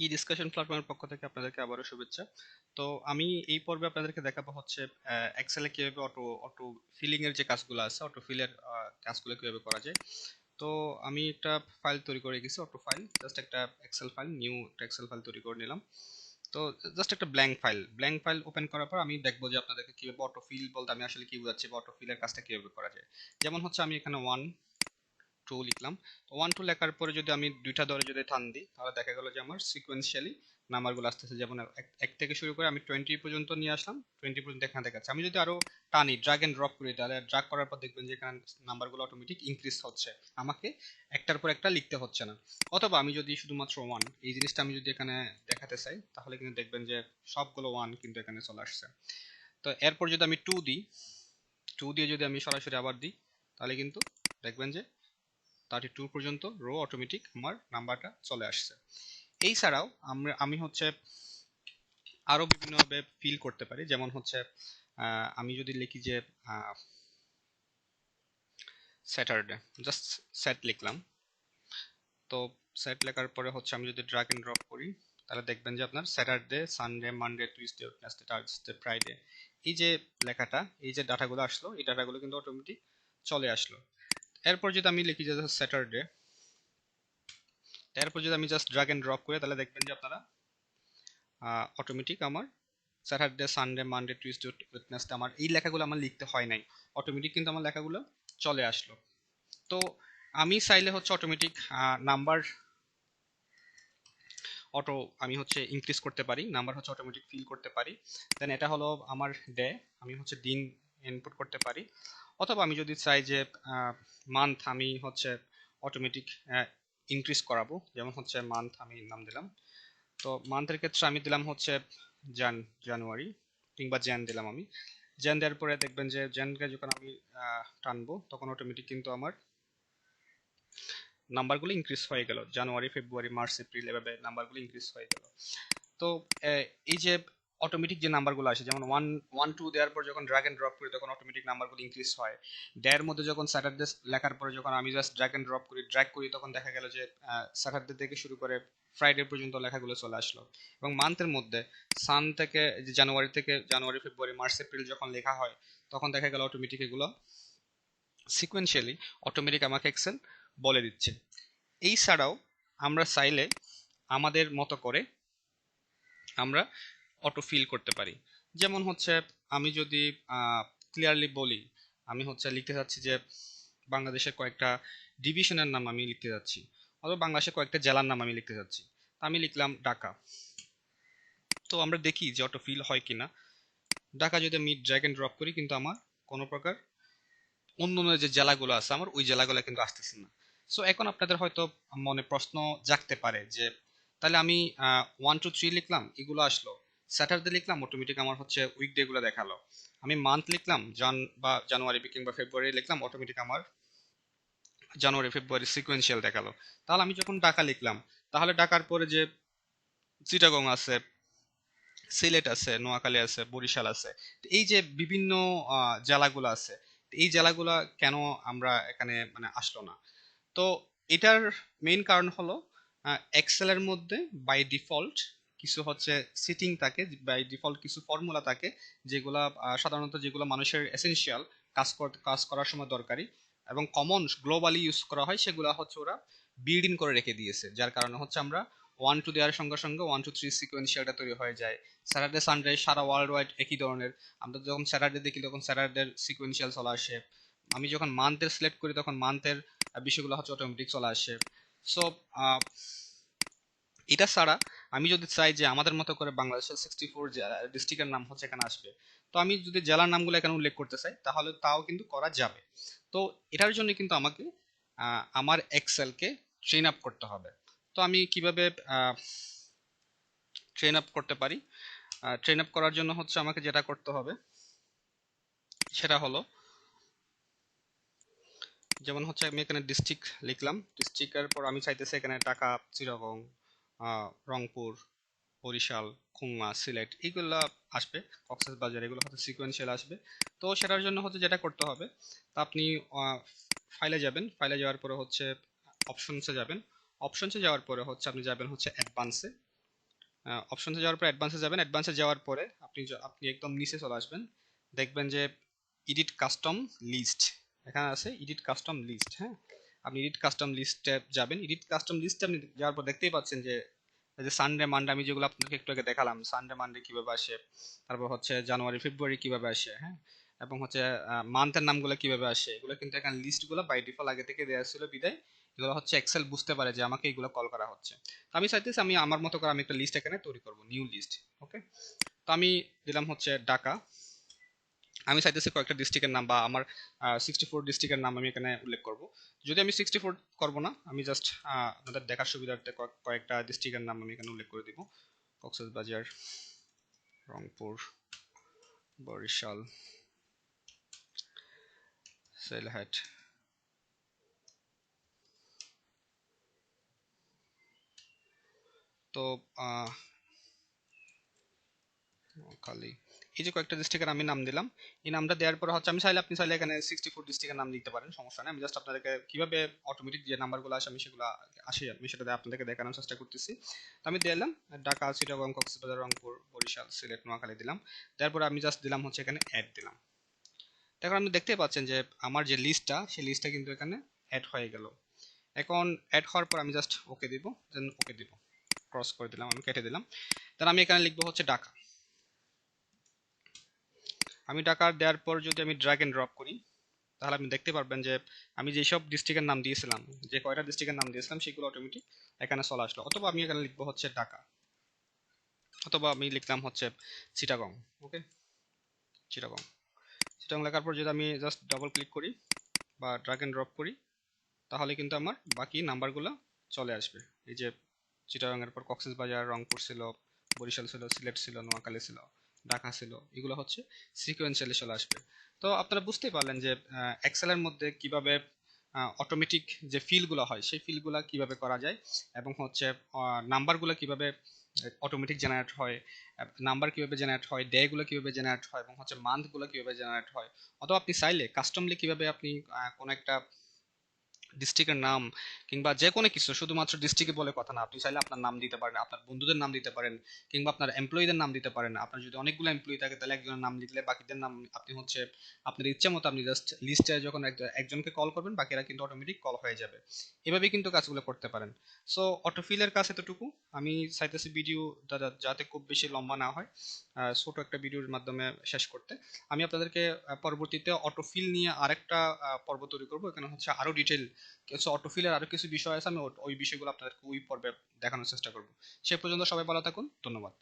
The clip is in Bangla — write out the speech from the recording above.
ই ডিসকাশন প্ল্যাটফর্মের পক্ষ থেকে আপনাদেরকে আবারও শুভেচ্ছা। তো আমি এই পর্বে আপনাদেরকে দেখাবো হচ্ছে এক্সেলে কিভাবে অটো অটো ফিলিং এর যে কাজগুলো আছে, অটো ফিলের কাজগুলো কিভাবে করা যায়। তো আমি একটা ফাইল তৈরি করে রেখেছি, অটো ফাইল, জাস্ট একটা এক্সেল ফাইল, নিউ একটা এক্সেল ফাইল তৈরি করে নিলাম। তো জাস্ট একটা ব্ল্যাঙ্ক ফাইল ওপেন করার পর আমি দেখবো যে আপনাদেরকে কিভাবে অটো ফিল বলতে আমি আসলে কি বোঝাচ্ছি বা অটো ফিলের কাজটা কিভাবে করা যায়। যেমন হচ্ছে আমি এখানে 1 2 লিখলাম। তো 1 2 লেখার পরে যদি আমি দুইটা ধরে যদি টান দিই, তাহলে দেখা গেল যে আমার সিকোয়েন্সিয়ালি নাম্বারগুলো আসতেছে। যেমন এক থেকে শুরু করে আমি 20 পর্যন্ত নিয়ে আসলাম, 20 পর্যন্ত এখানে দেখাচ্ছে। আমি যদি আরো টানি, ড্রাগ এন্ড ড্রপ করি, তাহলে ড্রাগ করার পর দেখবেন যে এখানে নাম্বারগুলো অটোমেটিক ইনক্রিজ হচ্ছে, আমাকে একটার পর একটা লিখতে হচ্ছে না। অথবা আমি যদি শুধুমাত্র ওয়ান এই জিনিসটা আমি যদি এখানে দেখাতে চাই, তাহলে কিন্তু দেখবেন যে সবগুলো ওয়ান কিন্তু এখানে চলে আসছে। তো এরপর যদি আমি 2 দিই, 2 দিয়ে যদি আমি সরাসরি আবার দিই, তাহলে কিন্তু দেখবেন যে 32 পর্যন্ত রো অটোমেটিক আমার নাম্বারটা চলে আসছে। এই ছাড়াও আমি হচ্ছে আরো বিভিন্নভাবে ফিল করতে পারি। যেমন হচ্ছে আমি যদি লিখি যে স্যাটারডে, জাস্ট সেট লিখলাম। তো সেট লেখার পরে হচ্ছে আমি যদি ড্র্যাগ এন্ড ড্রপ করি, তাহলে দেখবেন যে আপনার Saturday, Sunday, Monday, Tuesday, Wednesday, Thursday, Friday, এই যে লেখাটা, এই যে ডাটাগুলো আসলো, এই ডাটাগুলো কিন্তু অটোমেটিক চলে আসলো। এরপর যদি আমি লিখি যে স্যাটারডে, এরপর যদি আমি জাস্ট ড্র্যাগ এন্ড ড্রপ করি, তাহলে দেখবেন যে আপনারা অটোমেটিক আমার Saturday, Sunday, Monday, Tuesday, Wednesday আমার এই লেখাগুলো আমার লিখতে হয় নাই, অটোমেটিক কিন্তু আমার লেখাগুলো চলে আসলো। তো আমি চাইলে হচ্ছে অটোমেটিক নাম্বার অটো আমি হচ্ছে ইনক্রিজ করতে পারি, নাম্বার হচ্ছে অটোমেটিক ফিল করতে পারি। দেন এটা হলো আমার ডে, আমি হচ্ছে দিন ইনপুট করতে পারি। অথবা আমি যদি চাই যে মান্থ আমি হচ্ছে অটোমেটিক ইনক্রিজ করাবো, যেমন হচ্ছে মান্থ আমি নাম দিলাম। তো মান্থের ক্ষেত্রে আমি দিলাম হচ্ছে জানুয়ারি, কিংবা জ্যান দিলাম আমি। জ্যান দেওয়ার পরে দেখবেন যে জ্যানকে যখন আমি টানবো, তখন অটোমেটিক কিন্তু আমার নাম্বারগুলো ইনক্রিজ হয়ে গেল। জানুয়ারি, ফেব্রুয়ারি, মার্চ, এপ্রিল, এভাবে নাম্বারগুলো ইনক্রিজ হয়ে গেল। তো এই যে অটোমেটিক যে নাম্বারগুলো আসে, যেমন 1 1 2 দেওয়ার পর যখন ড্র্যাগ এন্ড ড্রপ করি, তখন অটোমেটিক নাম্বারগুলো ইনক্রিজ হয়। ডের মধ্যে যখন স্যাটারডে লেখার পরে যখন আমি জাস্ট ড্র্যাগ এন্ড ড্রপ করি, ড্র্যাগ করি, তখন দেখা গেল যে স্যাটারডে থেকে শুরু করে ফ্রাইডে পর্যন্ত লেখাগুলো চলে আসলো। এবং মান্থের মধ্যে সান থেকে জানুয়ারি, ফেব্রুয়ারি, মার্চ, এপ্রিল যখন লেখা হয়, তখন দেখা গেল অটোমেটিক এগুলো সিকোয়েন্সিয়ালি অটোমেটিক আমাকে এক্সেল বলে দিচ্ছে। এই ছাড়াও আমরা চাইলে আমাদের মতো করে আমরা অটো ফিল করতে পারি। যেমন হচ্ছে আমি যদি ক্লিয়ারলি বলি, আমি হচ্ছে লিখতে চাচ্ছি যে বাংলাদেশের কয়েকটা ডিভিশনের নাম আমি লিখতে যাচ্ছি, অথবা বাংলাদেশের কয়েকটা জেলার নাম আমি লিখতে যাচ্ছি। আমি লিখলাম ঢাকা। তো আমরা দেখি যে অটো ফিল হয় কিনা। ঢাকা যদি আমি ড্র্যাগ এন্ড ড্রপ করি, কিন্তু আমার কোনো প্রকার অন্য অন্য যে জেলাগুলো আছে আমার ওই জেলাগুলো কিন্তু আসতেছে না। সো এখন আপনাদের হয়তো মনে প্রশ্ন জাগতে পারে যে তাহলে আমি 1 2 3 লিখলাম, এগুলো আসলো। স্যাটারডে লিখলাম, অটোমেটিক আমার হচ্ছে উইকডে গুলো দেখালো। আমি মান্থ লিখলাম, জানুয়ারি কিংবা ফেব্রুয়ারি লিখলাম, অটোমেটিক আমার জানুয়ারি, ফেব্রুয়ারি সিকোয়েন্সিয়াল দেখালো। তাহলে আমি যখন ঢাকা লিখলাম, তাহলে ঢাকার পরে যে চিটাগং আছে, সিলেট আছে, নোয়াখালী আছে, বরিশাল আছে, তো এই যে বিভিন্ন জেলাগুলো আছে, এই জেলাগুলা কেন আমরা এখানে মানে আসলো না? তো এটার মেইন কারণ হলো এক্সেলের মধ্যে বাই ডিফল্ট কিছু হচ্ছে সিটিং থাকে, বাই ডিফল্ট কিছু ফর্মুলা থাকে, যেগুলা সাধারণত যেগুলো মানুষের এসেনশিয়াল কাজ করার সময় দরকারি এবং কমন গ্লোবালি ইউজ করা হয়, সেগুলো হচ্ছে ওরা বিল্ড ইন করে রেখে দিয়েছে। যার কারণে হচ্ছে আমরা 1 2 দেওয়ার সঙ্গে সঙ্গে 1 2 3 সিকোয়েন্সিয়ালটা তৈরি হয়ে যায়। স্যাটারডে, সানডে সারা ওয়ার্ল্ড ওয়াইড একই ধরনের। আমরা যখন স্যাটারডে দেখি, তখন স্যাটারডের সিকোয়েন্সিয়াল চলে আসে। আমি যখন মান্থের সিলেক্ট করি, তখন মান্থের বিষয়গুলো হচ্ছে অটোমেটিক চলে আসে। সো এটা ছাড়া আমি যদি চাই যে আমাদের মতো করে বাংলাদেশের 64 ডিস্ট্রিক্টের নাম হচ্ছে এখানে আসবে, তো আমি যদি জেলার নামগুলো এখানে উল্লেখ করতে চাই, তাহলে তাও কিন্তু করা যাবে। তো এটার জন্য কিন্তু আমাকে আমার এক্সেলকে ট্রেন আপ করতে হবে। তো আমি কিভাবে ট্রেন আপ করতে পারি? ট্রেন আপ করার জন্য হচ্ছে আমাকে যেটা করতে হবে সেটা হলো, যেমন হচ্ছে আমি এখানে ডিস্ট্রিক্ট লিখলাম, ডিস্ট্রিক্টের পর আমি চাইতেছি এখানে ঢাকা, চিটাগং, রংপুর, বরিশাল, খুলনা, সিলেট, এইগুলো আসবে, কক্সবাজার, এগুলো হচ্ছে সিকোয়েন্সিয়াল আসবে। তো সেটার জন্য হচ্ছে যেটা করতে হবে, তা আপনি ফাইলে যাবেন, ফাইলে যাওয়ার পরে হচ্ছে অপশনসে যাবেন, অপশনসে যাওয়ার পরে হচ্ছে আপনি যাবেন হচ্ছে অ্যাডভান্সে। অপশনসে যাওয়ার পর অ্যাডভান্সে যাবেন, অ্যাডভান্সে যাওয়ার পরে আপনি একদম নিচে চলে আসবেন, দেখবেন যে এডিট কাস্টম লিস্ট এখানে আছে, এডিট কাস্টম লিস্ট। হ্যাঁ, আপনি এডিট কাস্টম লিস্টে যাবেন। এডিট কাস্টম লিস্টে আপনি যাওয়ার পর দেখতেই পাচ্ছেন যে এই যে সানডে মানডে আমি যেগুলো আপনাকে একটু আগে দেখালাম, সানডে মানডে কিভাবে আসে, তারপর হচ্ছে জানুয়ারি ফেব্রুয়ারি কিভাবে আসে, হ্যাঁ, এবং হচ্ছে মান্থের নামগুলো কিভাবে আসে, এগুলো কিন্তু এখানে লিস্টগুলো বাই ডিফল্ট আগে থেকে দেওয়া ছিল বিদায় এগুলো হচ্ছে এক্সেল বুঝতে পারে যে আমাকে এগুলো কল করা হচ্ছে। তো আমি চাইতেছি আমি আমার মতো করে আমি একটা লিস্ট এখানে তৈরি করব, নিউ লিস্ট। ওকে, তো আমি দিলাম হচ্ছে ঢাকা। আমি চাইতেছি কয়েকটা ডিস্ট্রিক্টের নাম বা আমার 64 ডিস্ট্রিক্টের নাম আমি এখানে উল্লেখ করব। যদি আমি 64 করব না, আমি জাস্ট আপনাদের দেখার সুবিধার্থে কয়েকটা ডিস্ট্রিক্টের নাম আমি এখানে উল্লেখ করে দিব। কক্সবাজার, রংপুর, বরিশাল, সিলেট, তো খালি এই যে কয়েকটা ডিস্ট্রিক্টের আমি নাম দিলাম। এই নামটা দেওয়ার পর হচ্ছে আপনি চাইলে এখানে 64 ডিস্ট্রিক্টের নাম দিতে পারেন, সমস্যা নেই। আমি জাস্ট আপনাদেরকে কিভাবে অটোমেটিক যে নাম্বারগুলো আসে আমি সেটা আপনাদেরকে দেখানোর চেষ্টা করতেছি। তো আমি দিলাম ঢাকা, চিটাগং, কক্সবাজার, রংপুর, বরিশাল, সিলেট, নোয়াখালী দিলাম। তারপর আমি জাস্ট দিলাম হচ্ছে এখানে অ্যাড দিলাম। এখন আপনি দেখতে পাচ্ছেন যে আমার যে লিস্টটা সেই লিস্টটা কিন্তু এখানে অ্যাড হয়ে গেল। এখন অ্যাড হওয়ার পর আমি জাস্ট ওকে দিব, দেন ওকে দিব, ক্রস করে দিলাম, আমি কেটে দিলাম। তাহলে আমি এখানে লিখবো হচ্ছে ঢাকা। আমি ঢাকা দেওয়ার পর যদি আমি ড্র্যাগ এন্ড ড্রপ করি, তাহলে আপনি দেখতে পারবেন যে আমি যেসব ডিস্ট্রিক্টের নাম দিয়েছিলাম, যে কয়টা ডিস্ট্রিক্টের নাম দিয়েছিলাম সেগুলো অটোমেটিক এখানে চলে আসলো। অথবা আমি এখানে লিখবো হচ্ছে ঢাকা, অথবা আমি লিখলাম হচ্ছে চিটাগং। ওকে, চিটাগং। চিটাগং লেখার পর যদি আমি জাস্ট ডাবল ক্লিক করি বা ড্র্যাগ এন্ড ড্রপ করি, তাহলে কিন্তু আমার বাকি নাম্বারগুলো চলে আসবে। এই যে চিটাগংয়ের পর কক্সবাজার, রংপুর ছিল, বরিশাল ছিল, সিলেট ছিল, নোয়াখালী ছিল, ঢাকা ছিল, এগুলো হচ্ছে সিকোয়েন্সিয়ালি চলে আসবে। তো আপনারা বুঝতেই পারলেন যে এক্সেলের মধ্যে কিভাবে অটোমেটিক যে ফিলগুলো হয় সেই ফিলগুলো কিভাবে করা যায়, এবং হচ্ছে নাম্বারগুলো কিভাবে অটোমেটিক জেনারেট হয়, নাম্বার কিভাবে জেনারেট হয়, ডেগুলো কিভাবে জেনারেট হয়, এবং হচ্ছে মান্থগুলো কিভাবে জেনারেট হয়। অথবা আপনি চাইলে কাস্টমলি কিভাবে আপনি কোনো একটা ডিস্ট্রিক্টের নাম কিংবা যে কোনো কিছু, শুধুমাত্র ডিস্ট্রিক্টে বলে কথা না, আপনি চাইলে আপনার নাম দিতে পারেন, আপনার বন্ধুদের নাম দিতে পারেন, কিংবা আপনার এমপ্লয়ীদের নাম দিতে পারেন। আপনার যদি অনেকগুলো এমপ্লয়ি থাকে তাহলে একজনের নাম লিখলে বাকিদের নাম আপনি হচ্ছে আপনার ইচ্ছা মতো আপনি জাস্ট লিস্টে যখন একজনকে কল করবেন বাকিরা কিন্তু অটোমেটিক কল হয়ে যাবে। এভাবেই কিন্তু কাজগুলো করতে পারেন। সো অটোফিলের কাজ এতটুকু। আমি চাইতেছি ভিডিও যাতে খুব বেশি লম্বা না হয়, ছোট একটা ভিডিওর মাধ্যমে শেষ করতে। আমি আপনাদেরকে পরবর্তীতে অটোফিল নিয়ে আরেকটা পর্ব তৈরি করবো, এখানে হচ্ছে আরো ডিটেল কিছু অটোফিলের আরো কিছু বিষয় আছে, আমি ওই বিষয়গুলো আপনাদেরকে ওই পর্বে দেখানোর চেষ্টা করবো। সে পর্যন্ত সবাই ভালো থাকুন, ধন্যবাদ।